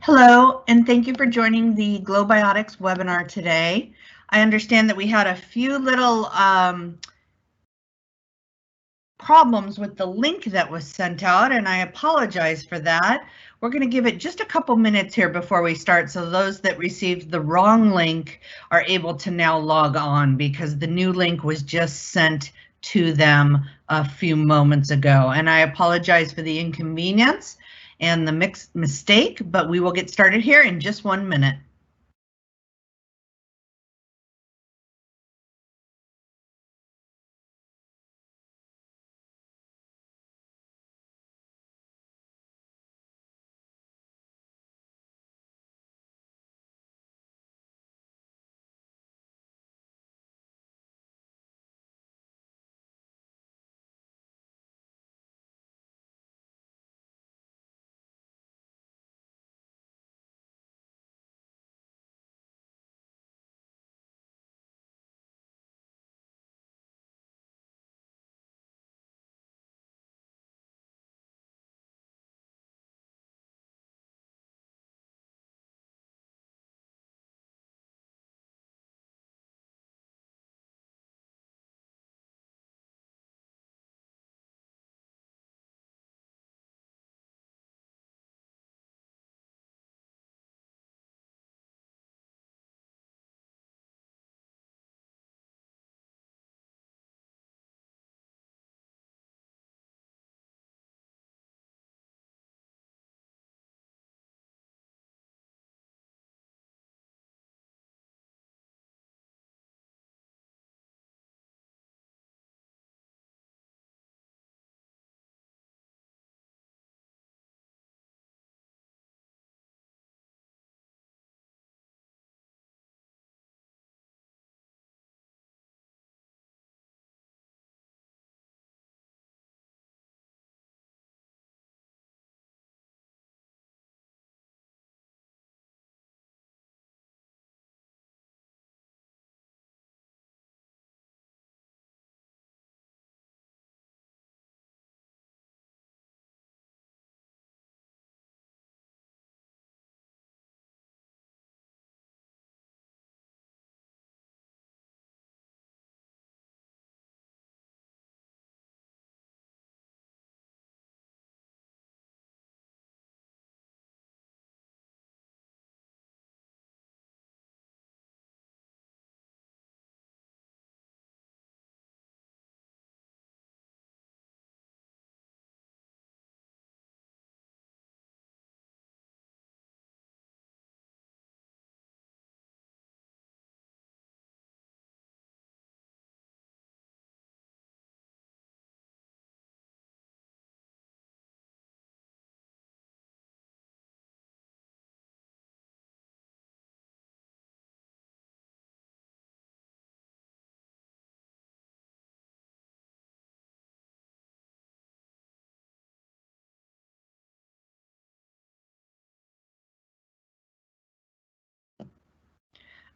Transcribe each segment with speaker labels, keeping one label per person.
Speaker 1: Hello, and thank you for joining the GlowBiotics webinar today. I understand that we had a few little problems with the link that was sent out, and I apologize for that. We're going to give it just a couple minutes here before we start, so those that received the wrong link are able to now log on, because the new link was just sent to them a few moments ago. And I apologize for the inconvenience and the mistake, but we will get started here in just 1 minute.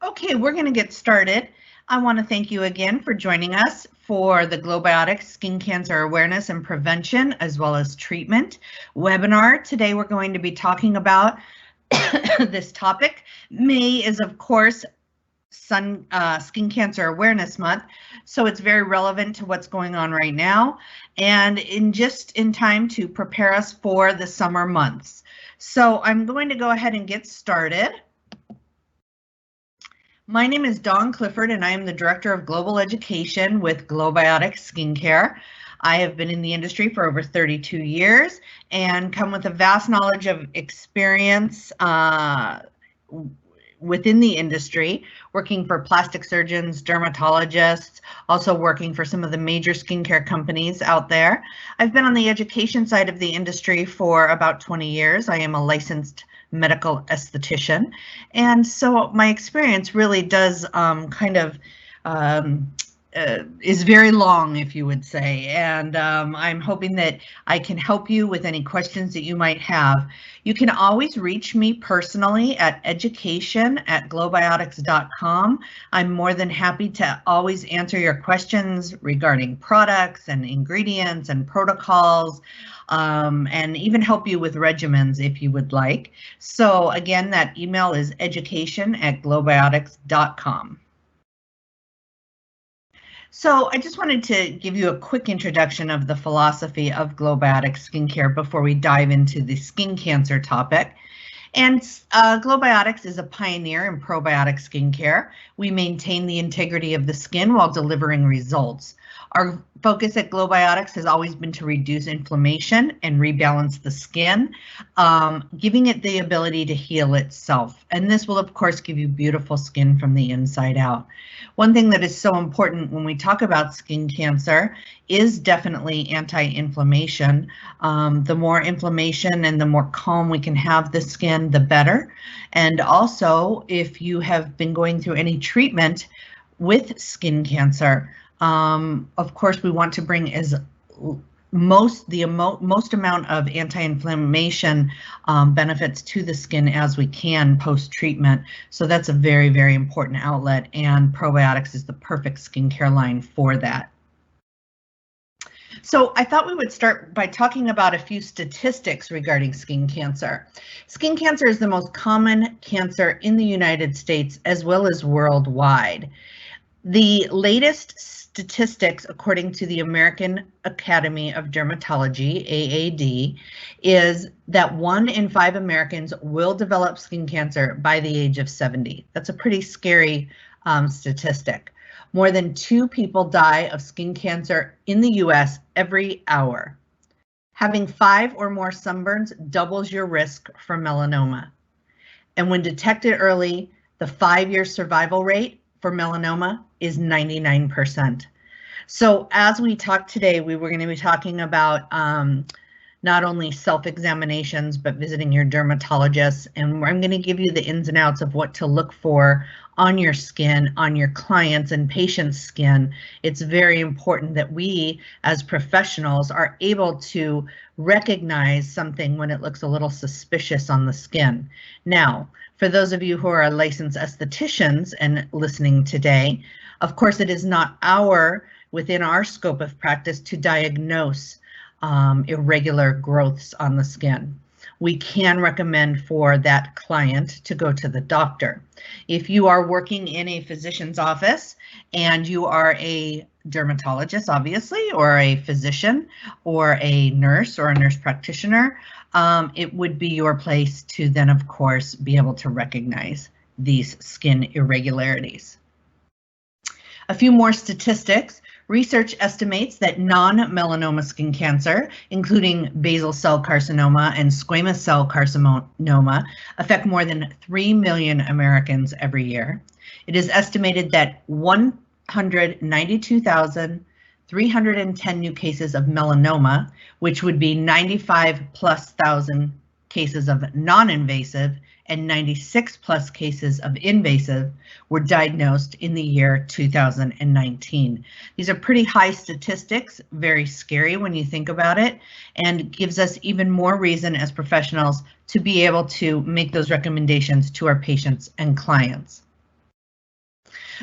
Speaker 1: Okay, we're going to get started. I want to thank you again for joining us for the GlowBiotics Skin Cancer Awareness and Prevention as well as Treatment webinar. Today we're going to be talking about this topic. May is, of course, Skin Cancer Awareness Month, so it's very relevant to what's going on right now and just in time to prepare us for the summer months. So I'm going to go ahead and get started. My name is Dawn Clifford, and I am the Director of Global Education with GlowBiotics Skincare. I have been in the industry for over 32 years and come with a vast knowledge of experience within the industry, working for plastic surgeons, dermatologists, also working for some of the major skincare companies out there. I've been on the education side of the industry for about 20 years. I am a licensed medical esthetician, and so my experience really does kind of is very long, if you would say, and I'm hoping that I can help you with any questions that you might have. You can always reach me personally at education@globiotics.com. I'm more than happy to always answer your questions regarding products and ingredients and protocols, and even help you with regimens if you would like. So again, that email is education@globiotics.com. So I just wanted to give you a quick introduction of the philosophy of Globiotics skincare before we dive into the skin cancer topic. And Globiotics is a pioneer in probiotic skincare. We maintain the integrity of the skin while delivering results. Our focus at Globiotics has always been to reduce inflammation and rebalance the skin, giving it the ability to heal itself. And this will, of course, give you beautiful skin from the inside out. One thing that is so important when we talk about skin cancer is definitely anti-inflammation. The more inflammation and the more calm we can have the skin, the better. And also, if you have been going through any treatment with skin cancer, of course, we want to bring as most amount of anti-inflammation benefits to the skin as we can post-treatment. So that's a very, very important outlet, and probiotics is the perfect skincare line for that. So I thought we would start by talking about a few statistics regarding skin cancer. Skin cancer is the most common cancer in the United States as well as worldwide. The latest statistics, according to the American Academy of Dermatology, AAD, is that 1 in 5 Americans will develop skin cancer by the age of 70. That's a pretty scary statistic. More than 2 people die of skin cancer in the US every hour. Having 5 or more sunburns doubles your risk for melanoma. And when detected early, the 5-year survival rate for melanoma is 99%. So as we talk today, we were going to be talking about not only self-examinations, but visiting your dermatologist. And I'm going to give you the ins and outs of what to look for on your skin, on your clients and patients' skin. It's very important that we, as professionals, are able to recognize something when it looks a little suspicious on the skin. Now, for those of you who are licensed estheticians and listening today, of course, it is not within our scope of practice to diagnose irregular growths on the skin. We can recommend for that client to go to the doctor. If you are working in a physician's office and you are a dermatologist, obviously, or a physician or a nurse practitioner, it would be your place to then, of course, be able to recognize these skin irregularities. A few more statistics. Research estimates that non-melanoma skin cancer, including basal cell carcinoma and squamous cell carcinoma, affect more than 3 million Americans every year. It is estimated that 192,310 new cases of melanoma, which would be 95,000+ cases of non-invasive and 96+ cases of invasive, were diagnosed in the year 2019. These are pretty high statistics, very scary when you think about it, and gives us even more reason as professionals to be able to make those recommendations to our patients and clients.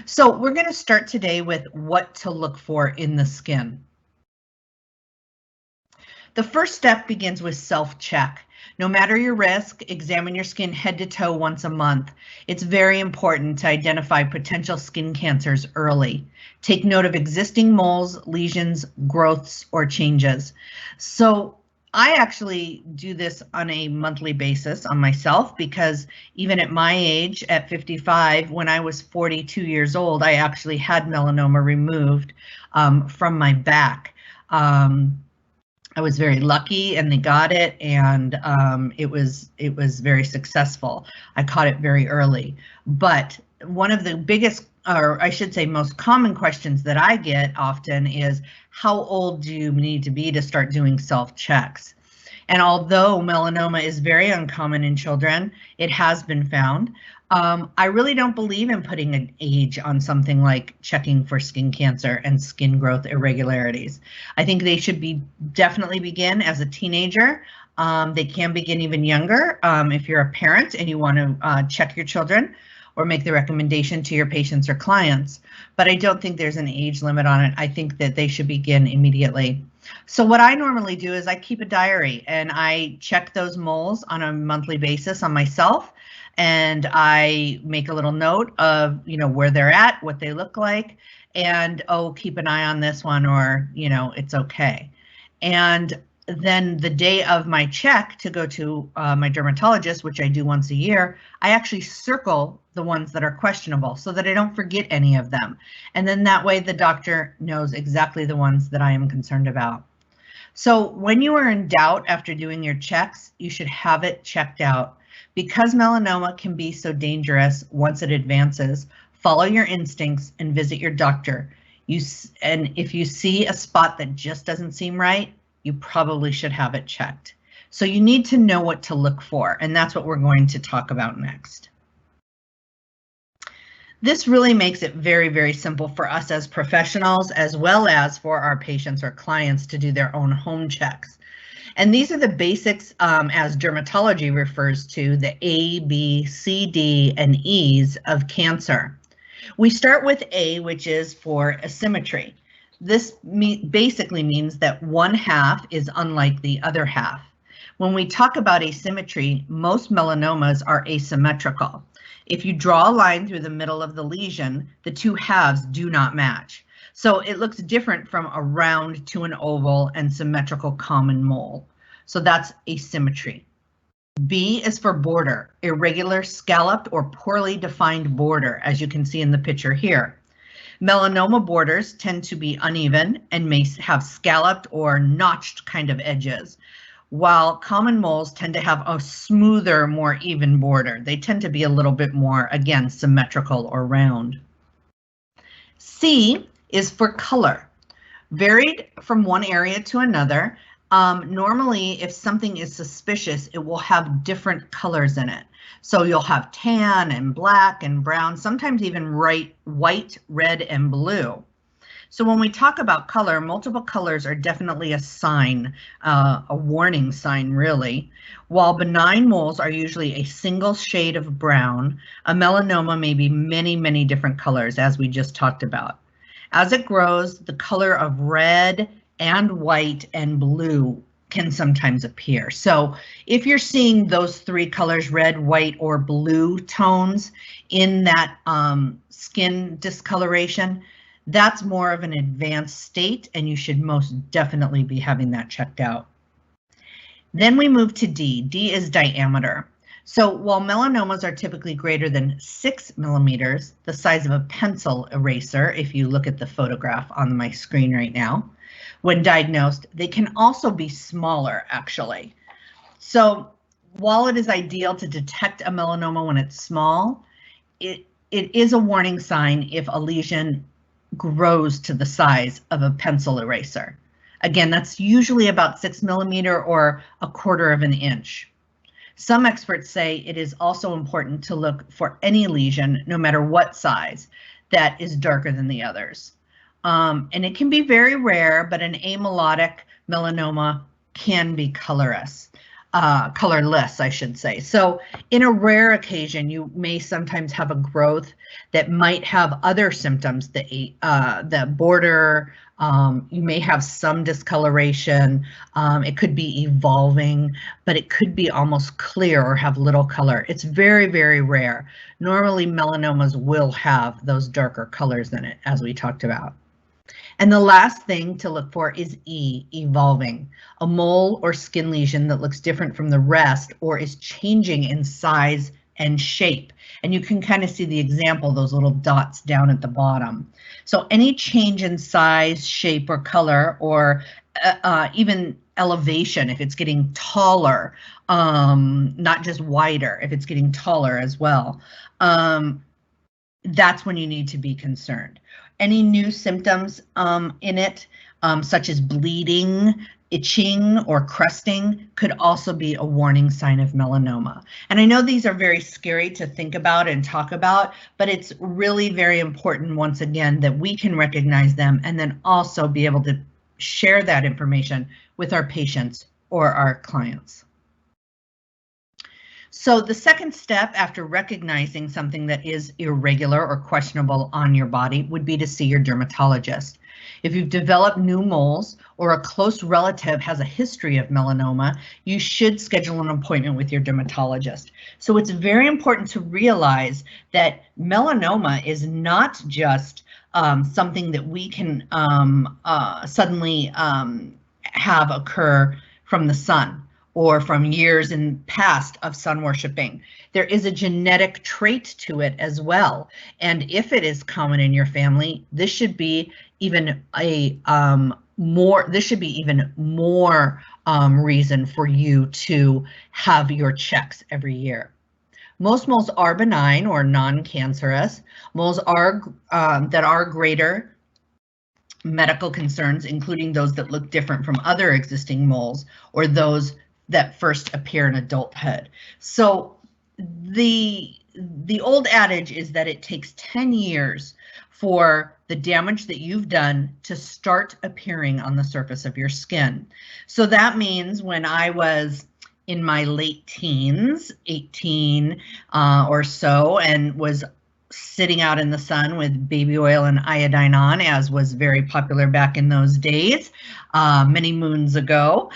Speaker 1: So we're going to start today with what to look for in the skin. The first step begins with self-check. No matter your risk, examine your skin head to toe once a month. It's very important to identify potential skin cancers early. Take note of existing moles, lesions, growths, or changes. So I actually do this on a monthly basis on myself, because even at my age, at 55, when I was 42 years old, I actually had melanoma removed from my back. I was very lucky and they got it, and it was very successful. I caught it very early. But one of the biggest, or I should say most common questions that I get often is, how old do you need to be to start doing self-checks? And although melanoma is very uncommon in children, it has been found. I really don't believe in putting an age on something like checking for skin cancer and skin growth irregularities. I think they should definitely begin as a teenager. They can begin even younger if you're a parent and you want to check your children or make the recommendation to your patients or clients. But I don't think there's an age limit on it. I think that they should begin immediately. So what I normally do is I keep a diary and I check those moles on a monthly basis on myself. And I make a little note of, where they're at, what they look like, and, oh, keep an eye on this one, or, it's okay. And then the day of my check to go to my dermatologist, which I do once a year, I actually circle the ones that are questionable so that I don't forget any of them. And then that way the doctor knows exactly the ones that I am concerned about. So when you are in doubt after doing your checks, you should have it checked out. Because melanoma can be so dangerous once it advances, follow your instincts and visit your doctor. And if you see a spot that just doesn't seem right, you probably should have it checked. So you need to know what to look for, and that's what we're going to talk about next. This really makes it very, very simple for us as professionals, as well as for our patients or clients to do their own home checks. And these are the basics as dermatology refers to the A, B, C, D, and E's of cancer. We start with A, which is for asymmetry. This basically means that one half is unlike the other half. When we talk about asymmetry, most melanomas are asymmetrical. If you draw a line through the middle of the lesion, the two halves do not match. So it looks different from a round to an oval and symmetrical common mole. So that's asymmetry. B is for border, irregular, scalloped, or poorly defined border, as you can see in the picture here. Melanoma borders tend to be uneven and may have scalloped or notched kind of edges, while common moles tend to have a smoother, more even border. They tend to be a little bit more, again, symmetrical or round. C is for color, varied from one area to another. Normally, if something is suspicious, it will have different colors in it. So you'll have tan and black and brown, sometimes even white, red, and blue. So when we talk about color, multiple colors are definitely a sign, a warning sign really. While benign moles are usually a single shade of brown, a melanoma may be many, many different colors, as we just talked about. As it grows, the color of red and white and blue can sometimes appear. So if you're seeing those three colors, red, white, or blue tones in that skin discoloration, that's more of an advanced state, and you should most definitely be having that checked out. Then we move to D. D is diameter. So while melanomas are typically greater than 6 millimeters, the size of a pencil eraser, if you look at the photograph on my screen right now, when diagnosed, they can also be smaller, actually. So while it is ideal to detect a melanoma when it's small, it is a warning sign if a lesion grows to the size of a pencil eraser. Again, that's usually about 6 millimeter or 1/4 of an inch. Some experts say it is also important to look for any lesion, no matter what size, that is darker than the others. And it can be very rare, but an amelodic melanoma can be colorless, I should say. So in a rare occasion, you may sometimes have a growth that might have other symptoms, the border, you may have some discoloration, it could be evolving, but it could be almost clear or have little color. It's very, very rare. Normally melanomas will have those darker colors in it, as we talked about. And the last thing to look for is E, evolving, a mole or skin lesion that looks different from the rest or is changing in size and shape. And you can kind of see the example, those little dots down at the bottom. So any change in size, shape, or color, or even elevation, if it's getting taller, not just wider, if it's getting taller as well, that's when you need to be concerned. Any new symptoms in it, such as bleeding, Itching or crusting could also be a warning sign of melanoma. And I know these are very scary to think about and talk about, but it's really very important, once again, that we can recognize them and then also be able to share that information with our patients or our clients. So the second step after recognizing something that is irregular or questionable on your body would be to see your dermatologist. If you've developed new moles or a close relative has a history of melanoma, you should schedule an appointment with your dermatologist. So it's very important to realize that melanoma is not just something that we can suddenly have occur from the sun or from years in past of sun worshiping. There is a genetic trait to it as well. And if it is common in your family, this should be even a more reason for you to have your checks every year. Most moles are benign or non-cancerous. Moles are that are greater medical concerns, including those that look different from other existing moles or those that first appear in adulthood. So the old adage is that it takes 10 years for the damage that you've done to start appearing on the surface of your skin. So that means when I was in my late teens, 18 or so, and was sitting out in the sun with baby oil and iodine on, as was very popular back in those days, many moons ago,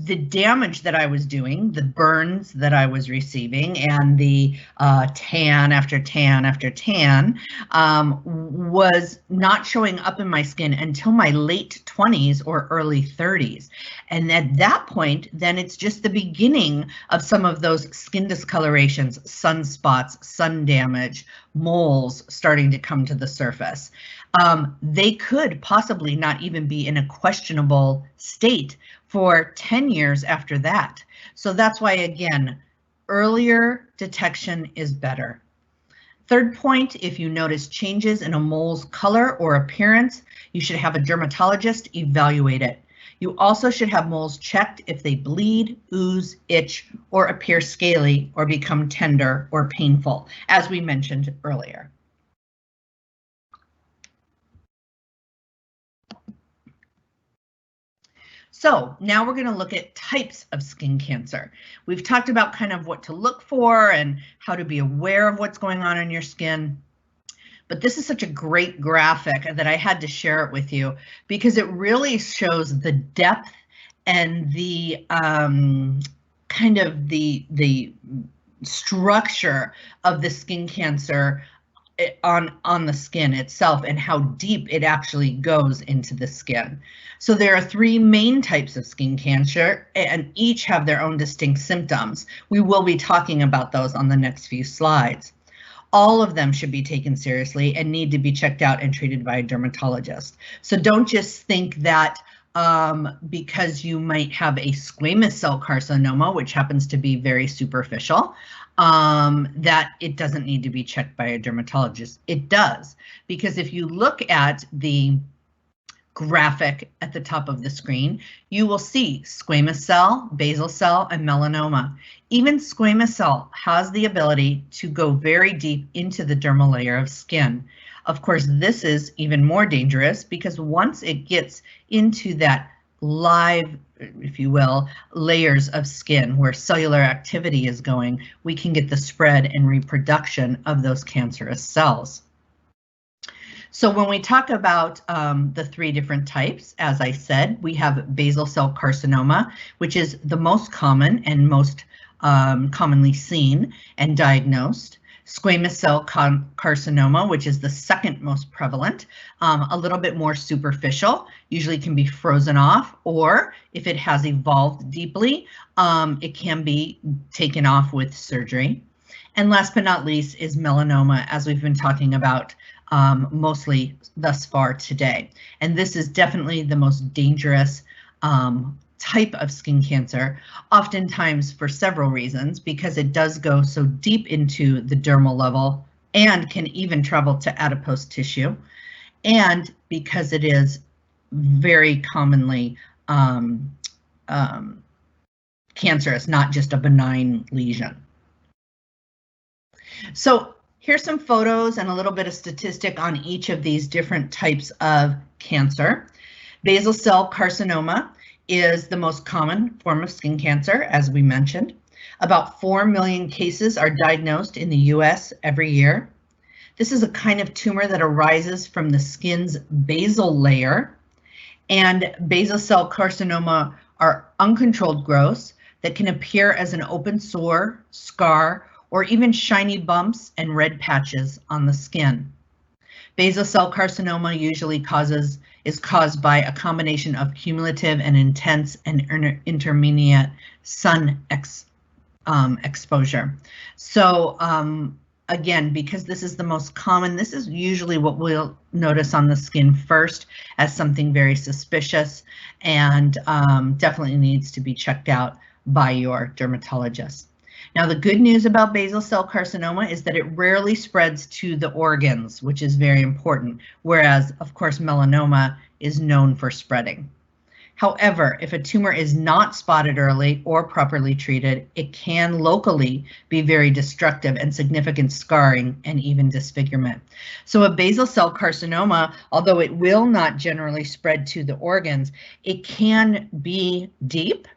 Speaker 1: the damage that I was doing, the burns that I was receiving, and the tan after tan after tan was not showing up in my skin until my late 20s or early 30s. And at that point, then it's just the beginning of some of those skin discolorations, sunspots, sun damage, moles starting to come to the surface. They could possibly not even be in a questionable state for 10 years after that. So that's why, again, earlier detection is better. Third point, if you notice changes in a mole's color or appearance, you should have a dermatologist evaluate it. You also should have moles checked if they bleed, ooze, itch, or appear scaly or become tender or painful, as we mentioned earlier. So now we're going to look at types of skin cancer. We've talked about kind of what to look for and how to be aware of what's going on in your skin. But this is such a great graphic that I had to share it with you because it really shows the depth and the kind of the structure of the skin cancer on the skin itself and how deep it actually goes into the skin. So there are three main types of skin cancer and each have their own distinct symptoms. We will be talking about those on the next few slides. All of them should be taken seriously and need to be checked out and treated by a dermatologist. So don't just think that because you might have a squamous cell carcinoma, which happens to be very superficial, that it doesn't need to be checked by a dermatologist. It does, because if you look at the graphic at the top of the screen, you will see squamous cell, basal cell, and melanoma. Even squamous cell has the ability to go very deep into the dermal layer of skin. Of course, this is even more dangerous because once it gets into that live, if you will, layers of skin where cellular activity is going, we can get the spread and reproduction of those cancerous cells. So when we talk about the three different types, as I said, we have basal cell carcinoma, which is the most common and most commonly seen and diagnosed. Squamous cell carcinoma, which is the second most prevalent, a little bit more superficial, usually can be frozen off, or if it has evolved deeply, it can be taken off with surgery. And last but not least is melanoma, as we've been talking about mostly thus far today. And this is definitely the most dangerous type of skin cancer, oftentimes for several reasons, because it does go so deep into the dermal level and can even travel to adipose tissue, and because it is very commonly cancerous, not just a benign lesion. So here's some photos and a little bit of statistic on each of these different types of cancer. Basal cell carcinoma is the most common form of skin cancer, as we mentioned. About 4 million cases are diagnosed in the US every year. This is a kind of tumor that arises from the skin's basal layer, and basal cell carcinoma are uncontrolled growths that can appear as an open sore, scar, or even shiny bumps and red patches on the skin. Basal cell carcinoma usually is caused by a combination of cumulative and intense and intermediate sun exposure. So again, because this is the most common, this is usually what we'll notice on the skin first as something very suspicious, and definitely needs to be checked out by your dermatologist. Now, the good news about basal cell carcinoma is that it rarely spreads to the organs, which is very important, whereas, of course, melanoma is known for spreading. However, if a tumor is not spotted early or properly treated, it can locally be very destructive and significant scarring and even disfigurement. So a basal cell carcinoma, although it will not generally spread to the organs, it can be deep.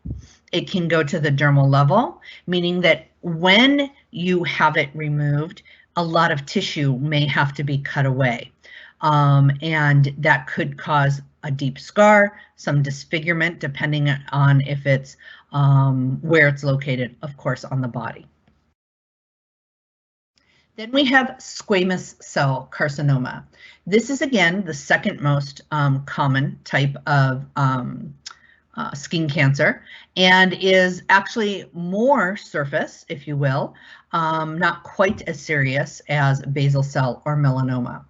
Speaker 1: It can go to the dermal level, meaning that when you have it removed, a lot of tissue may have to be cut away. And that could cause a deep scar, some disfigurement, depending on if it's where it's located, of course, on the body. Then we have squamous cell carcinoma. This is, again, the second most common type of skin cancer, and is actually more surface, if you will, not quite as serious as basal cell or melanoma.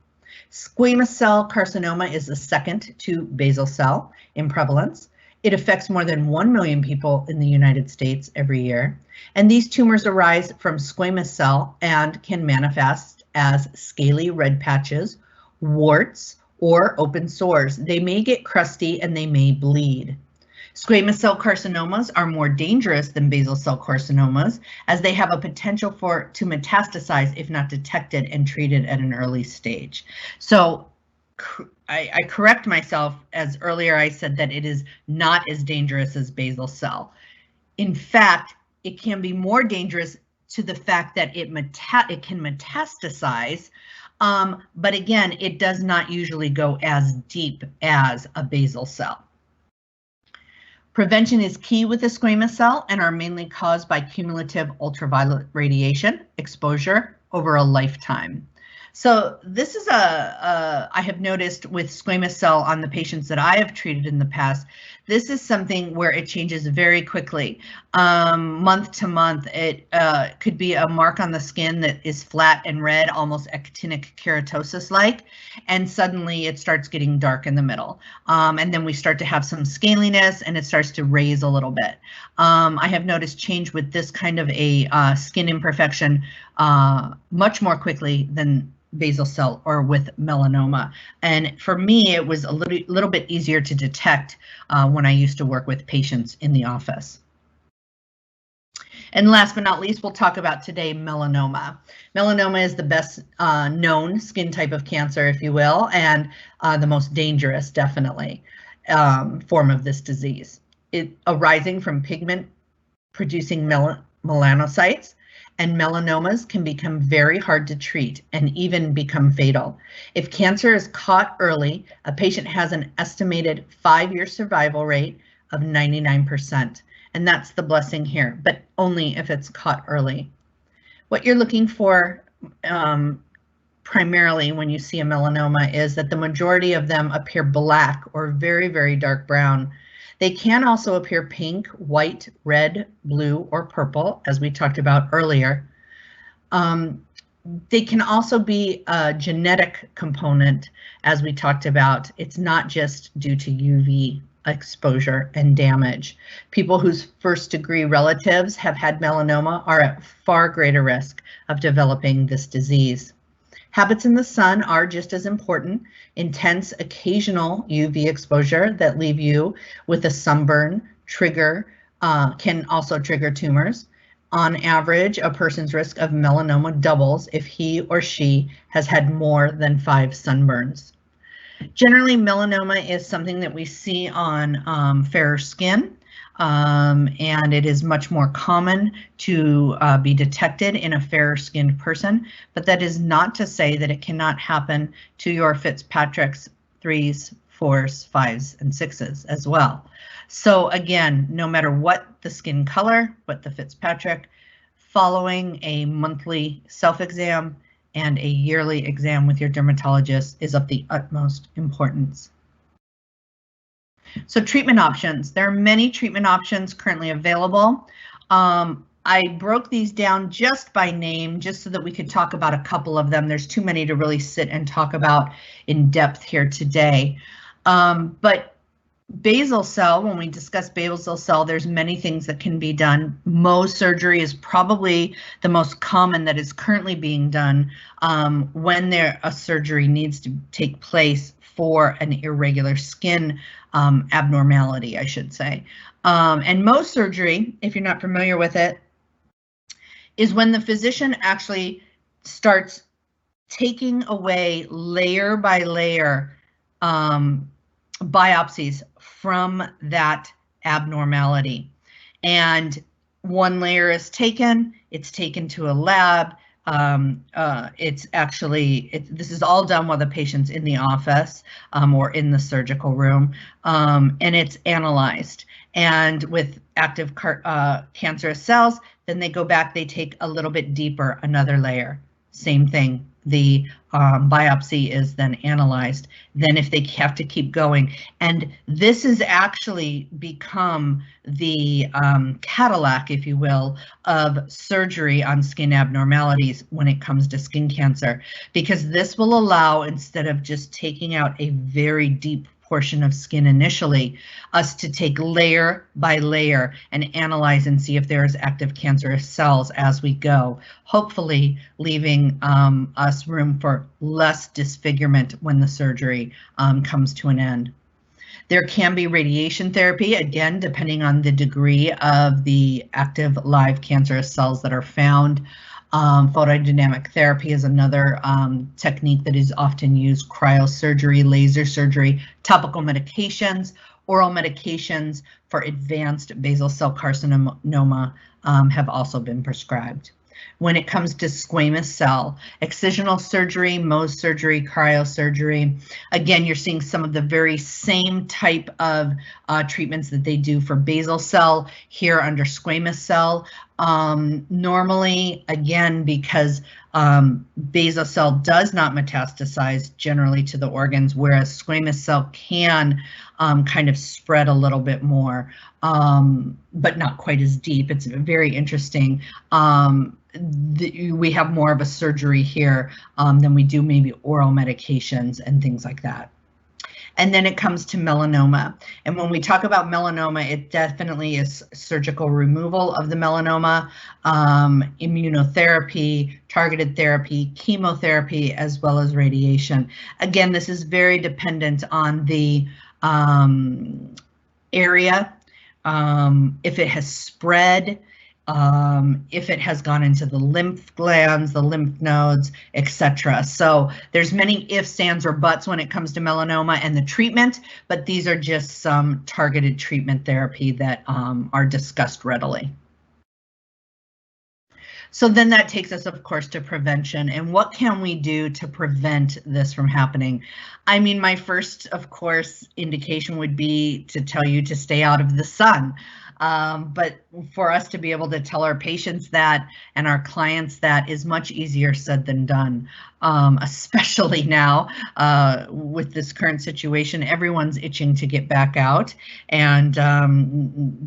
Speaker 1: Squamous cell carcinoma is the second to basal cell in prevalence. It affects more than 1 million people in the United States every year, and these tumors arise from squamous cell and can manifest as scaly red patches, warts, or open sores. They may get crusty and they may bleed. Squamous cell carcinomas are more dangerous than basal cell carcinomas, as they have a potential to metastasize if not detected and treated at an early stage. So I correct myself, as earlier I said that it is not as dangerous as basal cell. In fact, it can be more dangerous to the fact that it can metastasize, but again, it does not usually go as deep as a basal cell. Prevention is key with the squamous cell and are mainly caused by cumulative ultraviolet radiation exposure over a lifetime. So this is I have noticed with squamous cell on the patients that I have treated in the past, this is something where it changes very quickly. Month to month, it could be a mark on the skin that is flat and red, almost actinic keratosis-like, and suddenly it starts getting dark in the middle. And then we start to have some scaliness and it starts to raise a little bit. I have noticed change with this kind of a skin imperfection much more quickly than basal cell or with melanoma. And for me, it was a little bit easier to detect when I used to work with patients in the office. And last but not least, we'll talk about today melanoma. Melanoma is the best known skin type of cancer, if you will, and the most dangerous, definitely, form of this disease. It arising from pigment producing melanocytes, and melanomas can become very hard to treat and even become fatal. If cancer is caught early, a patient has an estimated 5-year survival rate of 99%. And that's the blessing here, but only if it's caught early. What you're looking for primarily when you see a melanoma is that the majority of them appear black or very, very dark brown. They can also appear pink, white, red, blue, or purple, as we talked about earlier. They can also be a genetic component, as we talked about. It's not just due to UV exposure and damage. People whose first-degree relatives have had melanoma are at far greater risk of developing this disease. Habits in the sun are just as important. Intense occasional UV exposure that leave you with a sunburn can also trigger tumors. On average, a person's risk of melanoma doubles if he or she has had more than 5 sunburns. Generally, melanoma is something that we see on fairer skin, and it is much more common to be detected in a fairer skinned person, but that is not to say that it cannot happen to your Fitzpatrick's 3s, 4s, 5s, and 6s as well. So again, no matter what the skin color, what the Fitzpatrick, following a monthly self-exam and a yearly exam with your dermatologist is of the utmost importance. So treatment options. There are many treatment options currently available. I broke these down just by name, just so that we could talk about a couple of them. There's too many to really sit and talk about in depth here today. But basal cell, when we discuss basal cell, there's many things that can be done. Mohs surgery is probably the most common that is currently being done when a surgery needs to take place for an irregular skin abnormality, I should say. And Mohs surgery, if you're not familiar with it, is when the physician actually starts taking away layer by layer biopsies from that abnormality. And one layer is taken, it's taken to a lab. This is all done while the patient's in the office or in the surgical room, and it's analyzed. And with active cancerous cells, then they go back, they take a little bit deeper, another layer, same thing. The biopsy is then analyzed. Then if they have to keep going, and this has actually become the Cadillac, if you will, of surgery on skin abnormalities when it comes to skin cancer, because this will allow, instead of just taking out a very deep portion of skin initially, us to take layer by layer and analyze and see if there is active cancerous cells as we go, hopefully leaving us room for less disfigurement when the surgery comes to an end. There can be radiation therapy, again, depending on the degree of the active live cancerous cells that are found. Photodynamic therapy is another technique that is often used. Cryosurgery, laser surgery, topical medications, oral medications for advanced basal cell carcinoma have also been prescribed. When it comes to squamous cell, excisional surgery, Mohs surgery, cryosurgery, again, you're seeing some of the very same type of treatments that they do for basal cell here under squamous cell. Normally, again, because basal cell does not metastasize generally to the organs, whereas squamous cell can kind of spread a little bit more, but not quite as deep. It's very interesting. We have more of a surgery here than we do maybe oral medications and things like that. And then it comes to melanoma. And when we talk about melanoma, it definitely is surgical removal of the melanoma, immunotherapy, targeted therapy, chemotherapy, as well as radiation. Again, this is very dependent on the area, if it has spread, if it has gone into the lymph glands, the lymph nodes, etc. So there's many ifs, ands, or buts when it comes to melanoma and the treatment, but these are just some targeted treatment therapy that are discussed readily. So then that takes us, of course, to prevention. And what can we do to prevent this from happening? I mean, my first, of course, indication would be to tell you to stay out of the sun. But for us to be able to tell our patients that and our clients that is much easier said than done, especially now with this current situation. Everyone's itching to get back out and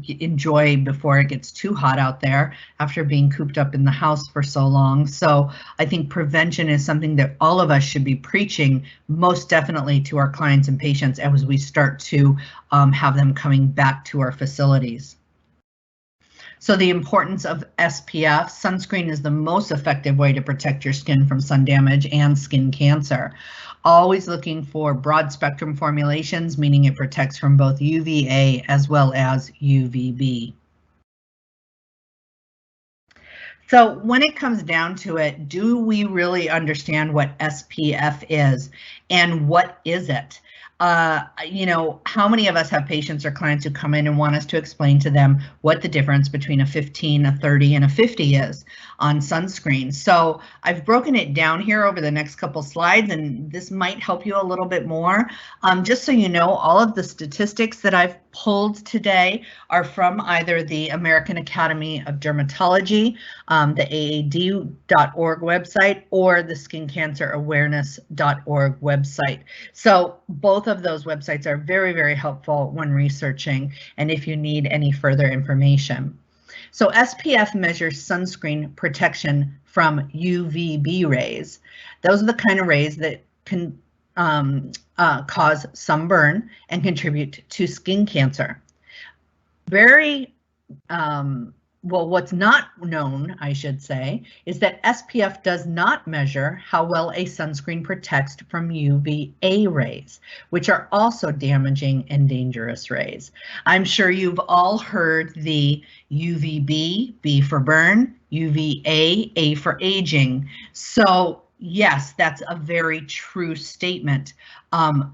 Speaker 1: enjoy before it gets too hot out there after being cooped up in the house for so long. So I think prevention is something that all of us should be preaching, most definitely to our clients and patients as we start to have them coming back to our facilities. So the importance of SPF, sunscreen is the most effective way to protect your skin from sun damage and skin cancer. Always looking for broad spectrum formulations, meaning it protects from both UVA as well as UVB. So when it comes down to it, do we really understand what SPF is and what is it? You know, how many of us have patients or clients who come in and want us to explain to them what the difference between a 15, a 30, and a 50 is on sunscreen? So I've broken it down here over the next couple slides, and this might help you a little bit more. Just so you know, all of the statistics that I've pulled today are from either the American Academy of Dermatology, the AAD.org website, or the SkinCancerAwareness.org website. So both of those websites are very, very helpful when researching and if you need any further information. So SPF measures sunscreen protection from UVB rays. Those are the kind of rays that can cause sunburn and contribute to skin cancer. Well, what's not known, I should say, is that SPF does not measure how well a sunscreen protects from UVA rays, which are also damaging and dangerous rays. I'm sure you've all heard the UVB, B for burn, UVA, A for aging. So yes, that's a very true statement.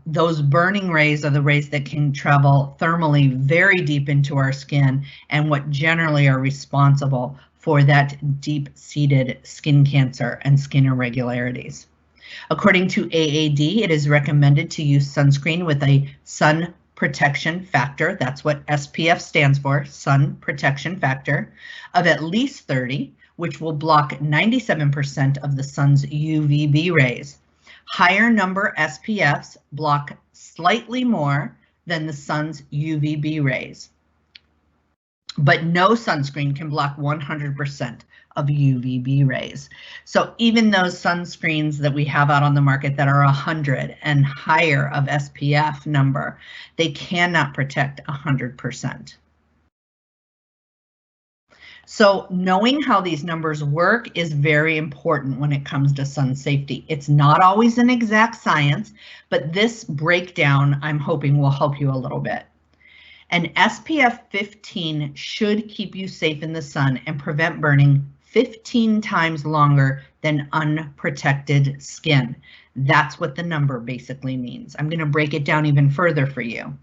Speaker 1: Those burning rays are the rays that can travel thermally very deep into our skin and what generally are responsible for that deep-seated skin cancer and skin irregularities. According to AAD, it is recommended to use sunscreen with a sun protection factor, that's what SPF stands for, sun protection factor, of at least 30, which will block 97% of the sun's UVB rays. Higher number SPFs block slightly more than the sun's UVB rays. But no sunscreen can block 100% of UVB rays. So even those sunscreens that we have out on the market that are 100 and higher of SPF number, they cannot protect 100%. So knowing how these numbers work is very important when it comes to sun safety. It's not always an exact science, but this breakdown I'm hoping will help you a little bit. An SPF 15 should keep you safe in the sun and prevent burning 15 times longer than unprotected skin. That's what the number basically means. I'm going to break it down even further for you.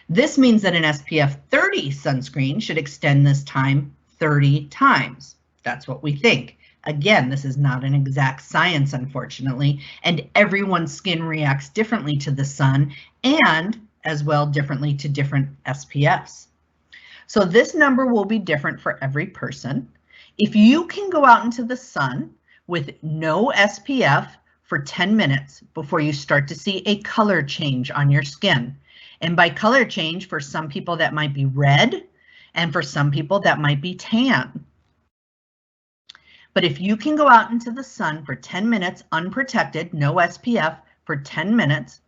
Speaker 1: This means that an SPF 30 sunscreen should extend this time 30 times. That's what we think. Again, this is not an exact science, unfortunately, and everyone's skin reacts differently to the sun and as well differently to different SPFs. So this number will be different for every person. If you can go out into the sun with no SPF for 10 minutes before you start to see a color change on your skin, and by color change, for some people that might be red, and for some people that might be tan. But if you can go out into the sun for 10 minutes unprotected, no SPF for 10 minutes,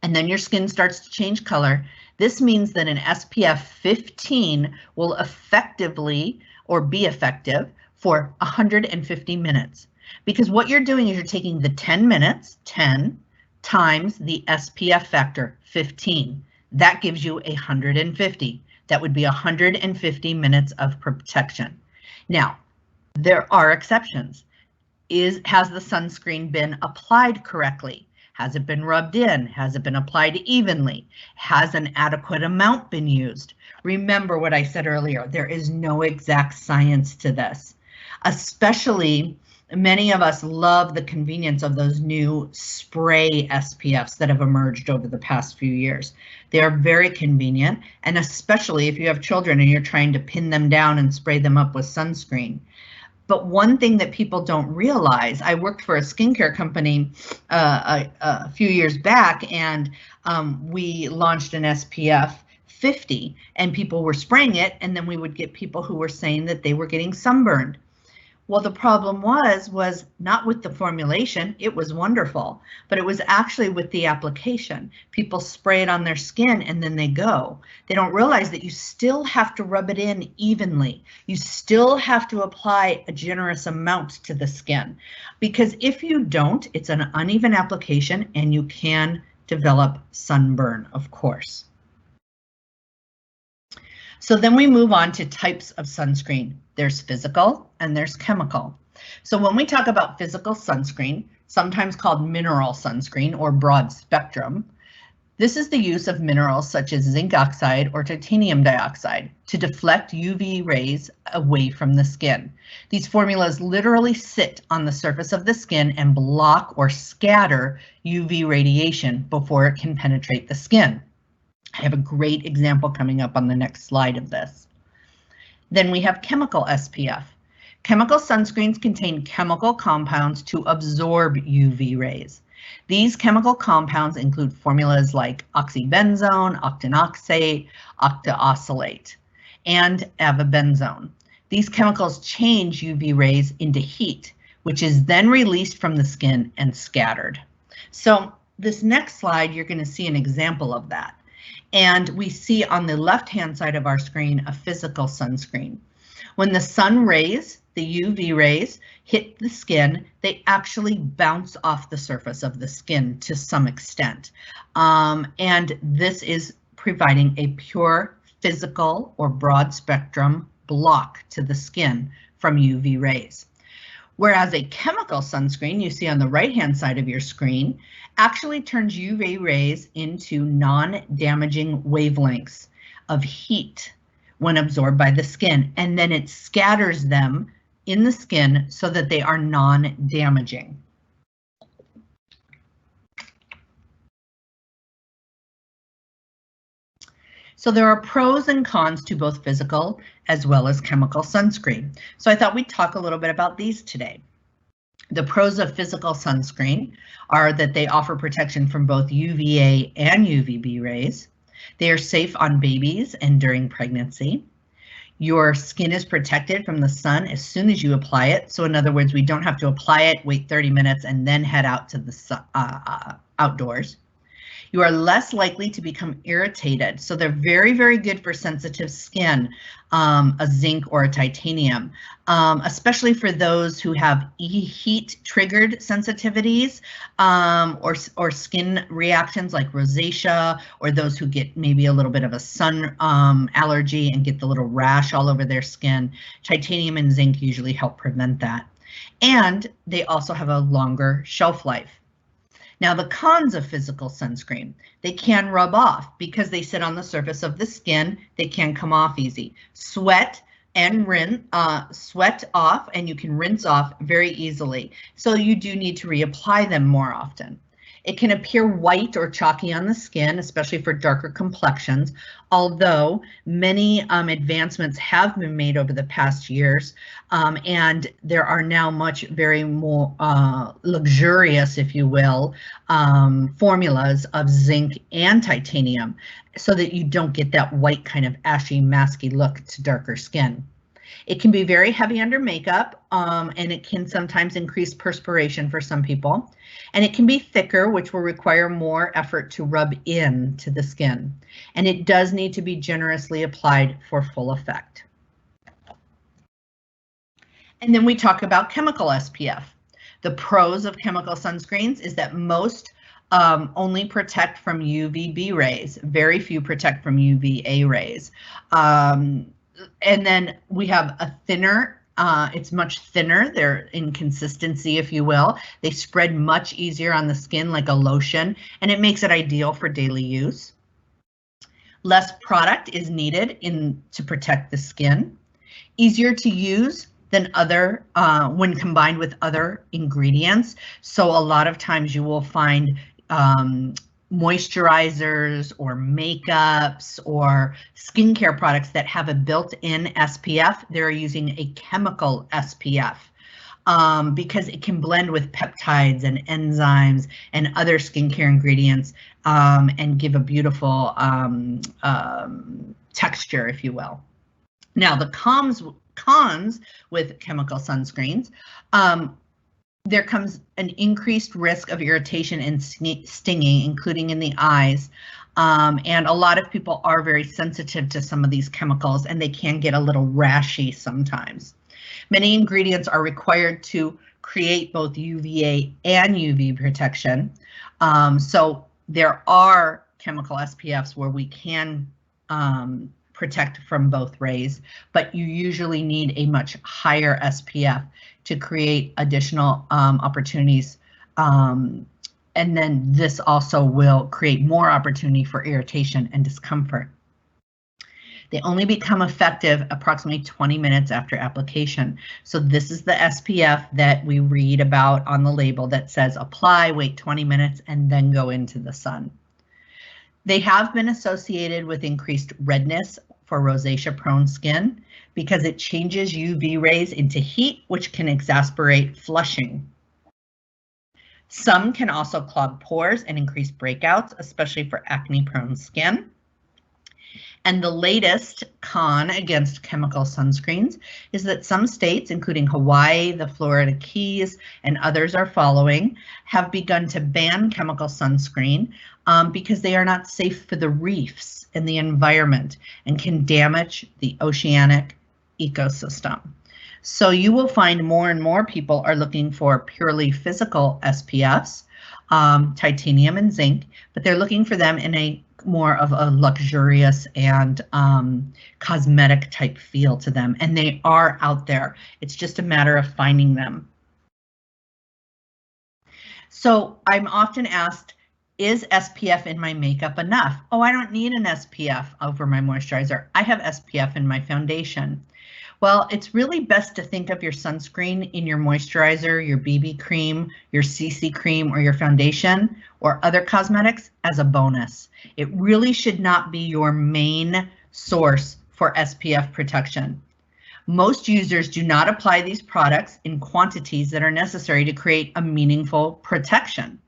Speaker 1: and then your skin starts to change color, this means that an SPF 15 will effectively or be effective for 150 minutes. Because what you're doing is you're taking the 10 minutes, 10, times the SPF factor, 15. That gives you 150. That would be 150 minutes of protection. Now, there are exceptions. Has the sunscreen been applied correctly? Has it been rubbed in? Has it been applied evenly? Has an adequate amount been used? Remember what I said earlier, there is no exact science to this. Especially, many of us love the convenience of those new spray SPFs that have emerged over the past few years. They are very convenient, and especially if you have children and you're trying to pin them down and spray them up with sunscreen. But one thing that people don't realize, I worked for a skincare company a few years back, and we launched an SPF 50, and people were spraying it, and then we would get people who were saying that they were getting sunburned. Well, the problem was not with the formulation. It was wonderful, but it was actually with the application. People spray it on their skin and then they go. They don't realize that you still have to rub it in evenly. You still have to apply a generous amount to the skin, because if you don't, it's an uneven application and you can develop sunburn, of course. So then we move on to types of sunscreen. There's physical and there's chemical. So when we talk about physical sunscreen, sometimes called mineral sunscreen or broad spectrum, this is the use of minerals such as zinc oxide or titanium dioxide to deflect UV rays away from the skin. These formulas literally sit on the surface of the skin and block or scatter UV radiation before it can penetrate the skin. I have a great example coming up on the next slide of this. Then we have chemical SPF. Chemical sunscreens contain chemical compounds to absorb UV rays. These chemical compounds include formulas like oxybenzone, octinoxate, octooxalate, and avobenzone. These chemicals change UV rays into heat, which is then released from the skin and scattered. So this next slide, you're going to see an example of that. And we see on the left-hand side of our screen a physical sunscreen. When the sun rays, the UV rays, hit the skin, they actually bounce off the surface of the skin to some extent. And this is providing a pure physical or broad spectrum block to the skin from UV rays. Whereas a chemical sunscreen you see on the right-hand side of your screen actually turns UV rays into non-damaging wavelengths of heat when absorbed by the skin, and then it scatters them in the skin so that they are non-damaging. So there are pros and cons to both physical as well as chemical sunscreen. So I thought we'd talk a little bit about these today. The pros of physical sunscreen are that they offer protection from both UVA and UVB rays. They are safe on babies and during pregnancy. Your skin is protected from the sun as soon as you apply it. So in other words, we don't have to apply it, wait 30 minutes, and then head out to the outdoors. You are less likely to become irritated. So they're very, very good for sensitive skin, a zinc or a titanium, especially for those who have heat triggered sensitivities or skin reactions like rosacea, or those who get maybe a little bit of a sun allergy and get the little rash all over their skin. Titanium and zinc usually help prevent that. And they also have a longer shelf life. Now, the cons of physical sunscreen, they can rub off because they sit on the surface of the skin. They can come off easy. Sweat off, and you can rinse off very easily. So you do need to reapply them more often. It can appear white or chalky on the skin, especially for darker complexions, although many advancements have been made over the past years, and there are now very more luxurious, if you will, formulas of zinc and titanium so that you don't get that white kind of ashy, masky look to darker skin. It can be very heavy under makeup, and it can sometimes increase perspiration for some people. And it can be thicker, which will require more effort to rub in to the skin. And it does need to be generously applied for full effect. And then we talk about chemical SPF. The pros of chemical sunscreens is that most only protect from UVB rays. Very few protect from UVA rays. And then we have a thinner, it's much thinner. They're in consistency, if you will. They spread much easier on the skin like a lotion, and it makes it ideal for daily use. Less product is needed to protect the skin. Easier to use than when combined with other ingredients. So a lot of times you will find moisturizers or makeups or skincare products that have a built-in SPF. They're using a chemical SPF because it can blend with peptides and enzymes and other skincare ingredients and give a beautiful texture, if you will. Now, the cons cons with chemical sunscreens. There comes an increased risk of irritation and stinging, including in the eyes. And a lot of people are very sensitive to some of these chemicals, and they can get a little rashy sometimes. Many ingredients are required to create both UVA and UV protection. So there are chemical SPFs where we can protect from both rays, but you usually need a much higher SPF to create additional opportunities. And then this also will create more opportunity for irritation and discomfort. They only become effective approximately 20 minutes after application. So this is the SPF that we read about on the label that says apply, wait 20 minutes, and then go into the sun. They have been associated with increased redness for rosacea-prone skin because it changes UV rays into heat, which can exacerbate flushing. Some can also clog pores and increase breakouts, especially for acne-prone skin. And the latest con against chemical sunscreens is that some states, including Hawaii, the Florida Keys, and others are following, have begun to ban chemical sunscreen because they are not safe for the reefs and the environment and can damage the oceanic ecosystem. So you will find more and more people are looking for purely physical SPFs, titanium and zinc, but they're looking for them in a more of a luxurious and cosmetic type feel to them, and they are out there. It's just a matter of finding them. So I'm often asked, is SPF in my makeup enough? Oh, I don't need an SPF over my moisturizer. I have SPF in my foundation. Well, it's really best to think of your sunscreen in your moisturizer, your BB cream, your CC cream, or your foundation, or other cosmetics as a bonus. It really should not be your main source for SPF protection. Most users do not apply these products in quantities that are necessary to create a meaningful protection.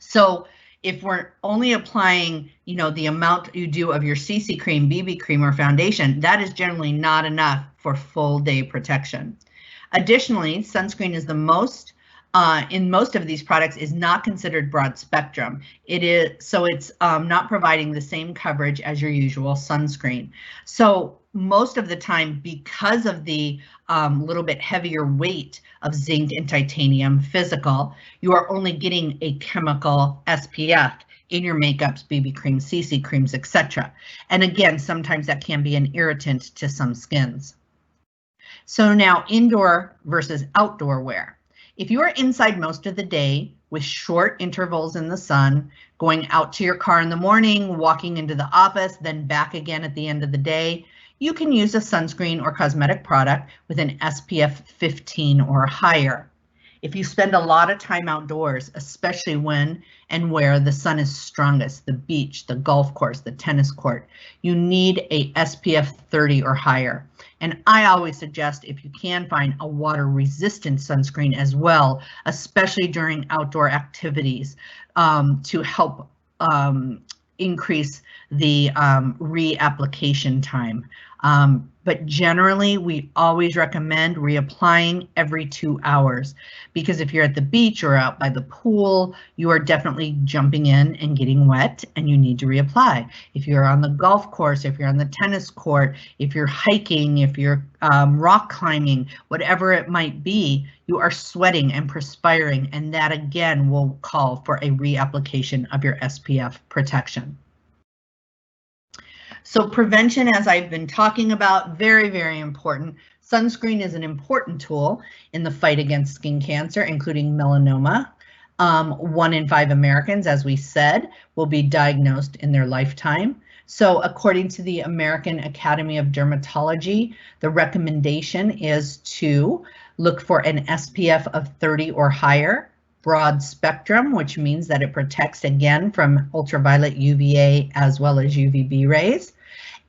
Speaker 1: So if we're only applying, the amount you do of your CC cream, BB cream, or foundation, that is generally not enough for full day protection. Additionally, sunscreen is the most, in most of these products, is not considered broad spectrum. It's not providing the same coverage as your usual sunscreen. So most of the time, because of the little bit heavier weight of zinc and titanium physical, you are only getting a chemical SPF in your makeups, BB creams, CC creams, etc. And again, sometimes that can be an irritant to some skins. So now indoor versus outdoor wear. If you are inside most of the day with short intervals in the sun, going out to your car in the morning, walking into the office, then back again at the end of the day, you can use a sunscreen or cosmetic product with an SPF 15 or higher. If you spend a lot of time outdoors, especially when and where the sun is strongest, the beach, the golf course, the tennis court, you need a SPF 30 or higher. And I always suggest, if you can, find a water-resistant sunscreen as well, especially during outdoor activities, to help increase the reapplication time. But generally, we always recommend reapplying every 2 hours, because if you're at the beach or out by the pool, you are definitely jumping in and getting wet and you need to reapply. If you're on the golf course, if you're on the tennis court, if you're hiking, if you're rock climbing, whatever it might be, you are sweating and perspiring, and that again will call for a reapplication of your SPF protection. So prevention, as I've been talking about, very, very important. Sunscreen is an important tool in the fight against skin cancer, including melanoma. 1 in 5 Americans, as we said, will be diagnosed in their lifetime. So according to the American Academy of Dermatology, the recommendation is to look for an SPF of 30 or higher, broad spectrum, which means that it protects again from ultraviolet UVA as well as UVB rays,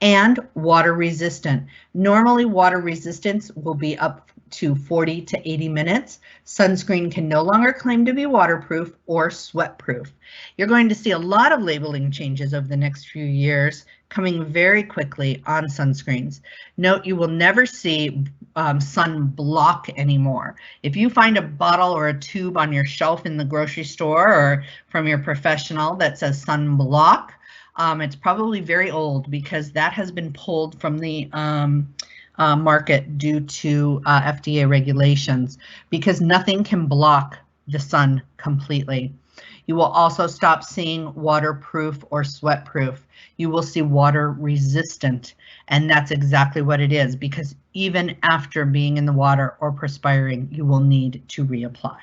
Speaker 1: and water resistant. Normally water resistance will be up to 40 to 80 minutes, sunscreen can no longer claim to be waterproof or sweat-proof. You're going to see a lot of labeling changes over the next few years coming very quickly on sunscreens. Note you will never see sunblock anymore. If you find a bottle or a tube on your shelf in the grocery store or from your professional that says sunblock, it's probably very old because that has been pulled from the market due to FDA regulations, because nothing can block the sun completely. You will also stop seeing waterproof or sweatproof. You will see water resistant, and that's exactly what it is, because even after being in the water or perspiring, you will need to reapply.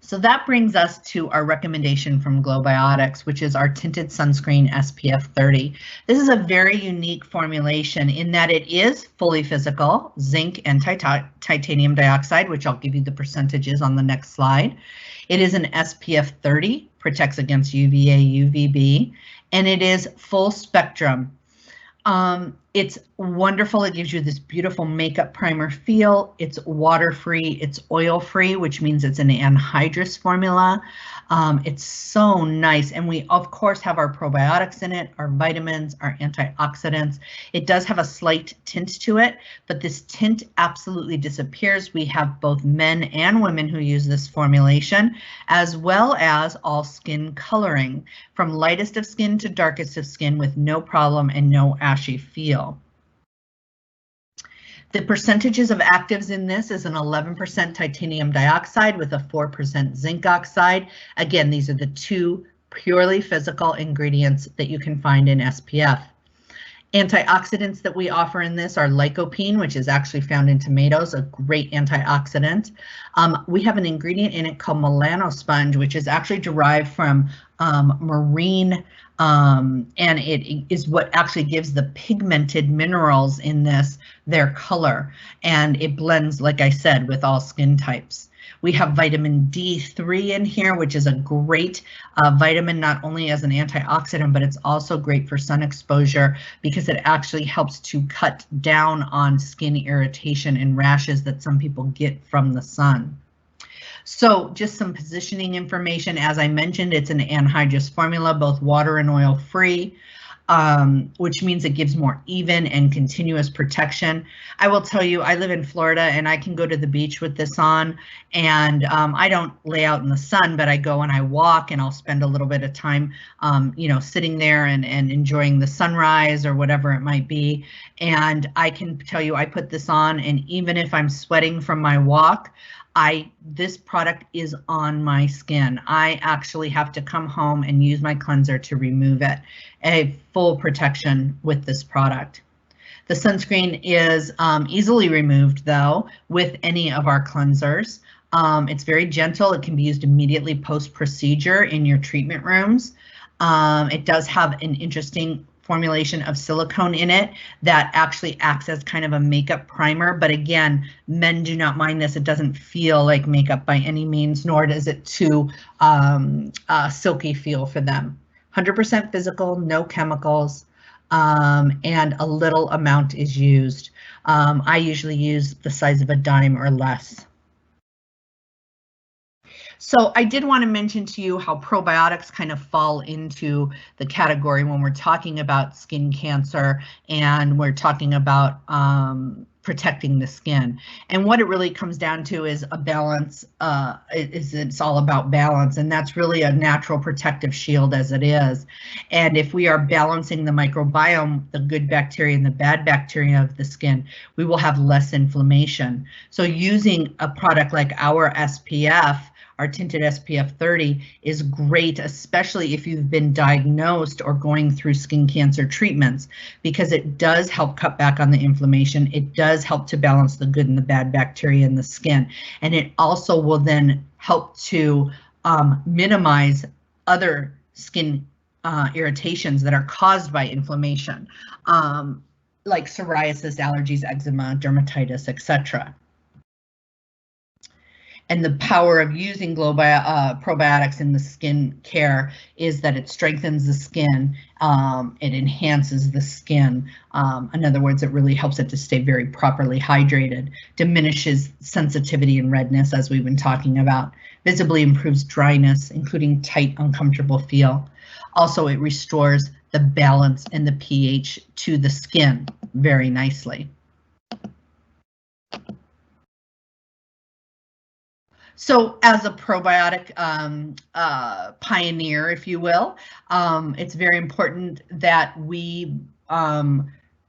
Speaker 1: So that brings us to our recommendation from Globiotics, which is our tinted sunscreen SPF 30. This is a very unique formulation in that it is fully physical, zinc and titanium dioxide, which I'll give you the percentages on the next slide. It is an SPF 30, protects against UVA, UVB, and it is full spectrum. It's wonderful. It gives you this beautiful makeup primer feel. It's water-free, it's oil-free, which means it's an anhydrous formula. It's so nice. And we, of course, have our probiotics in it, our vitamins, our antioxidants. It does have a slight tint to it, but this tint absolutely disappears. We have both men and women who use this formulation, as well as all skin coloring, from lightest of skin to darkest of skin, with no problem and no ashy feel. The percentages of actives in this is an 11% titanium dioxide with a 4% zinc oxide. Again, these are the two purely physical ingredients that you can find in SPF. Antioxidants that we offer in this are lycopene, which is actually found in tomatoes, a great antioxidant. We have an ingredient in it called melanosponge, which is actually derived from marine, and it is what actually gives the pigmented minerals in this their color, and it blends, like I said, with all skin types. We have vitamin D3 in here, which is a great vitamin, not only as an antioxidant, but it's also great for sun exposure because it actually helps to cut down on skin irritation and rashes that some people get from the sun. So just some positioning information. As I mentioned, it's an anhydrous formula, both water and oil free, which means it gives more even and continuous protection. I will tell you, I live in Florida and I can go to the beach with this on, and I don't lay out in the sun, but I go and I walk and I'll spend a little bit of time, you know, sitting there and enjoying the sunrise or whatever it might be. And I can tell you, I put this on, and even if I'm sweating from my walk, this product is on my skin. I actually have to come home and use my cleanser to remove it. A full protection with this product. The sunscreen is easily removed though with any of our cleansers. It's very gentle. It can be used immediately post-procedure in your treatment rooms. It does have an interesting formulation of silicone in it that actually acts as kind of a makeup primer, but again, men do not mind this. It doesn't feel like makeup by any means, nor does it too silky feel for them. 100% physical, no chemicals, and a little amount is used. I usually use the size of a dime or less. So I did want to mention to you how probiotics kind of fall into the category when we're talking about skin cancer and we're talking about protecting the skin. And what it really comes down to is a balance. It's all about balance, and that's really a natural protective shield as it is. And if we are balancing the microbiome, the good bacteria and the bad bacteria of the skin, we will have less inflammation. So using a product like our SPF, our tinted SPF 30, is great, especially if you've been diagnosed or going through skin cancer treatments, because it does help cut back on the inflammation. It does help to balance the good and the bad bacteria in the skin. And it also will then help to minimize other skin irritations that are caused by inflammation, like psoriasis, allergies, eczema, dermatitis, etc. And the power of using probiotics in the skin care is that it strengthens the skin, it enhances the skin. In other words, it really helps it to stay very properly hydrated, diminishes sensitivity and redness, as we've been talking about, visibly improves dryness, including tight, uncomfortable feel. Also, it restores the balance and the pH to the skin very nicely. So as a probiotic pioneer, if you will, it's very important that we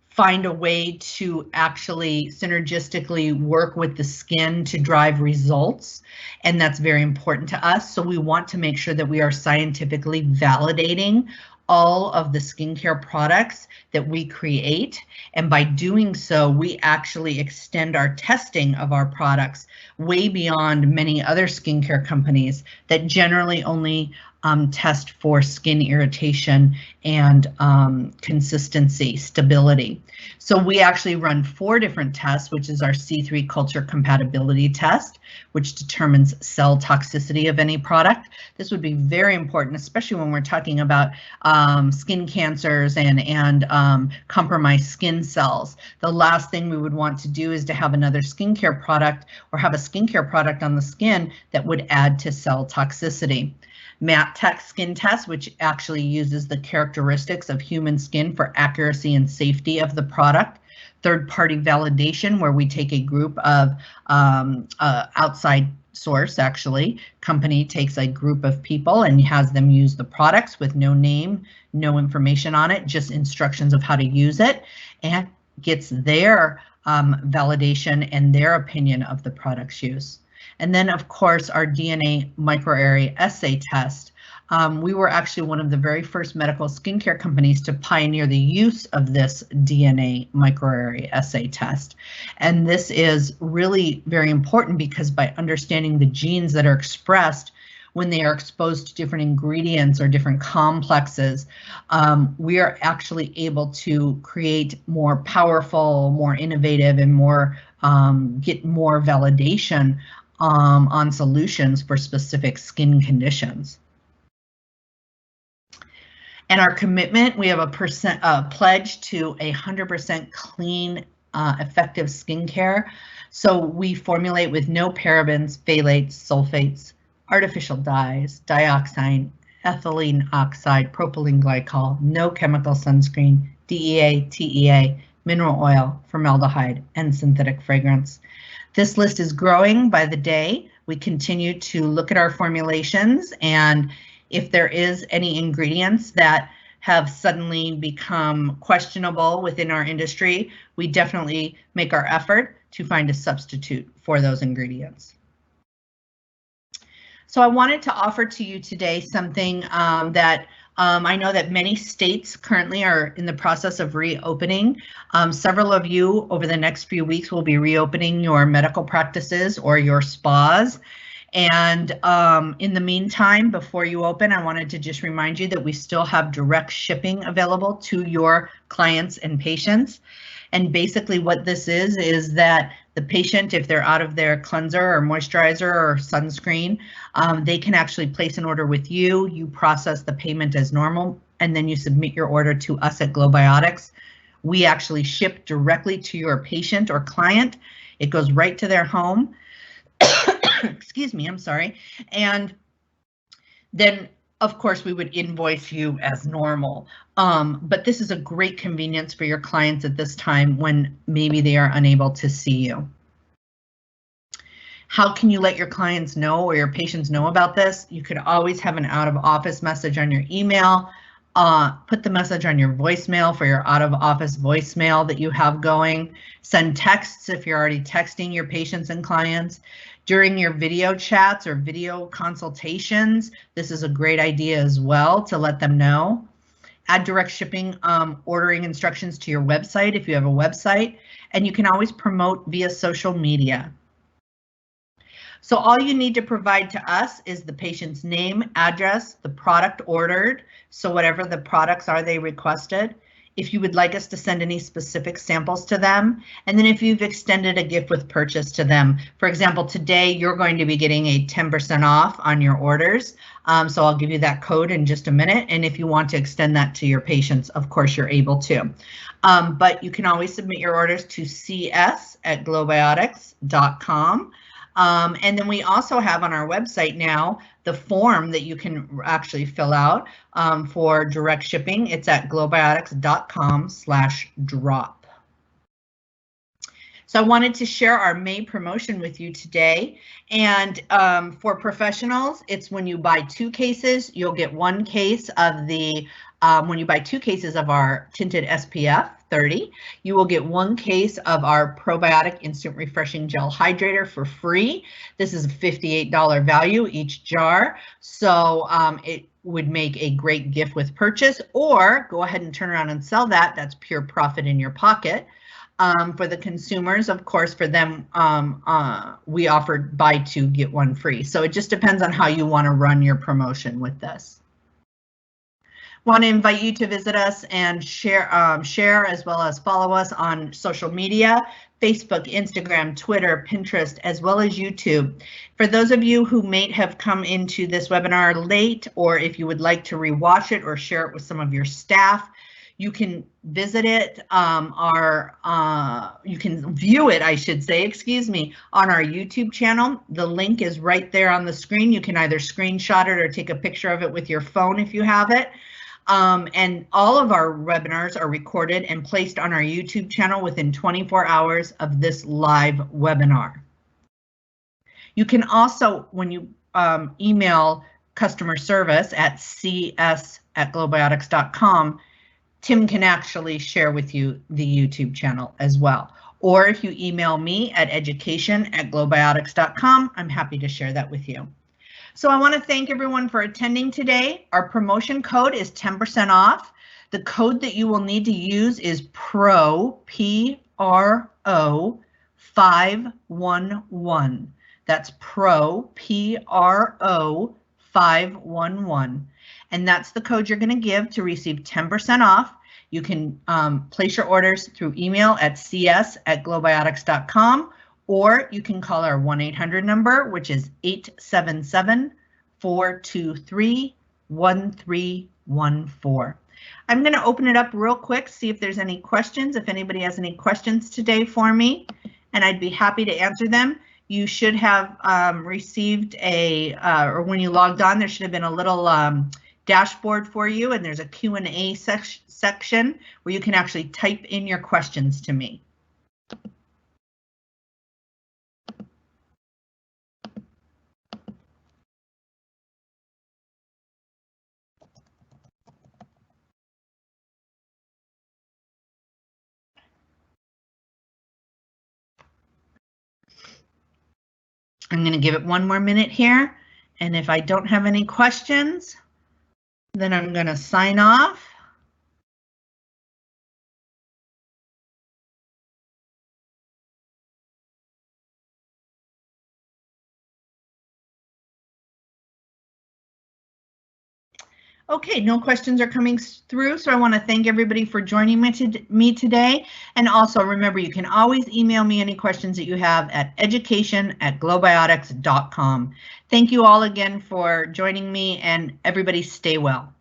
Speaker 1: find a way to actually synergistically work with the skin to drive results. And that's very important to us. So we want to make sure that we are scientifically validating all of the skincare products that we create. And by doing so, we actually extend our testing of our products way beyond many other skincare companies that generally only test for skin irritation and consistency, stability. So we actually run 4 different tests, which is our C3 culture compatibility test, which determines cell toxicity of any product. This would be very important, especially when we're talking about skin cancers and compromised skin cells. The last thing we would want to do is to have another skincare product or have a skincare product on the skin that would add to cell toxicity. MatTek skin test, which actually uses the characteristics of human skin for accuracy and safety of the product. Third-party validation, where we take a group of outside source, actually, company takes a group of people and has them use the products with no name, no information on it, just instructions of how to use it, and gets their validation and their opinion of the product's use. And then, of course, our DNA microarray assay test. We were actually one of the very first medical skincare companies to pioneer the use of this DNA microarray assay test. And this is really very important because by understanding the genes that are expressed when they are exposed to different ingredients or different complexes, we are actually able to create more powerful, more innovative, and more get more validation on solutions for specific skin conditions. And our commitment, we have a pledge to 100% clean, effective skincare. So we formulate with no parabens, phthalates, sulfates, artificial dyes, dioxane, ethylene oxide, propylene glycol, no chemical sunscreen, DEA, TEA, mineral oil, formaldehyde, and synthetic fragrance. This list is growing by the day. We continue to look at our formulations, and if there is any ingredients that have suddenly become questionable within our industry, we definitely make our effort to find a substitute for those ingredients. So I wanted to offer to you today something that I know that many states currently are in the process of reopening. Several of you over the next few weeks will be reopening your medical practices or your spas. And in the meantime, before you open, I wanted to just remind you that we still have direct shipping available to your clients and patients. And basically what this is that the patient, if they're out of their cleanser or moisturizer or sunscreen, they can actually place an order with you. You process the payment as normal, and then you submit your order to us at Globiotics. We actually ship directly to your patient or client. It goes right to their home. Excuse me, I'm sorry. And then, of course, we would invoice you as normal. But this is a great convenience for your clients at this time when maybe they are unable to see you. How can you let your clients know or your patients know about this? You could always have an out-of-office message on your email. Put the message on your voicemail for your out-of-office voicemail that you have going. Send texts if you're already texting your patients and clients. During your video chats or video consultations, this is a great idea as well to let them know. Add direct shipping ordering instructions to your website if you have a website, and you can always promote via social media. So all you need to provide to us is the patient's name, address, the product ordered, so whatever the products are they requested, if you would like us to send any specific samples to them, and then if you've extended a gift with purchase to them. For example, today you're going to be getting a 10% off on your orders. So I'll give you that code in just a minute. And if you want to extend that to your patients, of course, you're able to. But you can always submit your orders to cs@globiotics.com. And then we also have on our website now the form that you can actually fill out for direct shipping. It's at globiotics.com/drop. So I wanted to share our May promotion with you today. And for professionals, it's when you buy 2 cases, you'll get 1 case of the, when you buy 2 cases of our tinted SPF 30, you will get 1 case of our probiotic instant refreshing gel hydrator for free. This is a $58 value each jar. So it would make a great gift with purchase, or go ahead and turn around and sell that. That's pure profit in your pocket. For the consumers, of course, for them, we offered buy 2, get 1 free. So it just depends on how you want to run your promotion with this. Want to invite you to visit us and share as well as follow us on social media, Facebook, Instagram, Twitter, Pinterest, as well as YouTube. For those of you who may have come into this webinar late, or if you would like to rewatch it or share it with some of your staff, you can visit it, you can view it, I should say, excuse me, on our YouTube channel. The link is right there on the screen. You can either screenshot it or take a picture of it with your phone if you have it. And all of our webinars are recorded and placed on our YouTube channel within 24 hours of this live webinar. You can also, when you email customer service at cs@globiotics.com, Tim can actually share with you the YouTube channel as well. Or if you email me at education@globiotics.com, I'm happy to share that with you. So I want to thank everyone for attending today. Our promotion code is 10% off. The code that you will need to use is PRO, P-R-O 511. That's PRO, P-R-O 511. And that's the code you're going to give to receive 10% off. You can place your orders through email at cs@globiotics.com, or you can call our 1-800 number, which is 877-423-1314. I'm going to open it up real quick, see if there's any questions, if anybody has any questions today for me, and I'd be happy to answer them. You should have received a, or when you logged on, there should have been a little dashboard for you, and there's a Q&A section where you can actually type in your questions to me. I'm going to give it 1 more minute here, and if I don't have any questions, then I'm going to sign off. Okay, no questions are coming through, so I want to thank everybody for joining me today. And also remember, you can always email me any questions that you have at education@globiotics.com. Thank you all again for joining me, and everybody stay well.